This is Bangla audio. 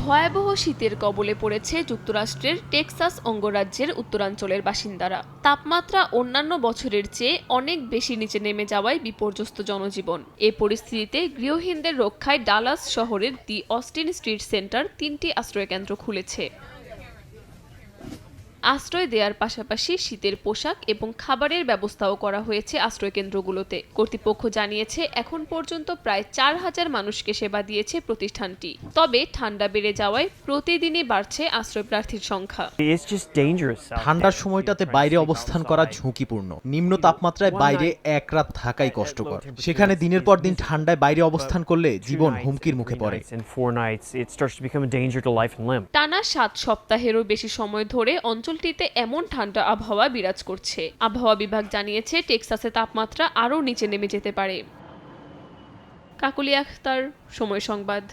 ভয়াবহ শীতের কবলে পড়েছে যুক্তরাষ্ট্রের টেক্সাস অঙ্গরাজ্যের উত্তরাঞ্চলের বাসিন্দারা। তাপমাত্রা অন্যান্য বছরের চেয়ে অনেক বেশি নিচে নেমে যাওয়ায় বিপর্যস্ত জনজীবন। এ পরিস্থিতিতে গৃহহীনদের রক্ষায় ডালাস শহরের দি অস্টিন স্ট্রিট সেন্টার ৩টি আশ্রয়কেন্দ্র খুলেছে। আশ্রয় দেওয়ার পাশাপাশি শীতের পোশাক এবং খাবারের ব্যবস্থাও করা হয়েছে আশ্রয়কেন্দ্রগুলোতে। কর্তৃপক্ষ জানিয়েছে এখন পর্যন্ত প্রায় ৪,০০০ মানুষকে সেবা দিয়েছে প্রতিষ্ঠানটি। তবে ঠান্ডা বেড়ে যাওয়ায় প্রতিদিনই বাড়ছে আশ্রয়প্রার্থীর সংখ্যা। ঠান্ডার সময়টাতে বাইরে অবস্থান করা ঝুঁকিপূর্ণ। নিম্ন তাপমাত্রায় বাইরে এক রাত থাকাই কষ্টকর। সেখানে দিনের পর দিন ঠান্ডায় বাইরে অবস্থান করলে জীবন হুমকির মুখে পড়ে। টানা ৭ সপ্তাহেরও বেশি সময় ধরে অঞ্চলটিতে এমন ঠান্ডা আবহাওয়া বিরাজ করছে। আবহাওয়া বিভাগ জানিয়েছে টেক্সাসে তাপমাত্রা আরও নিচে নেমে যেতে পারে। কাকলি আখতার, সময় সংবাদ।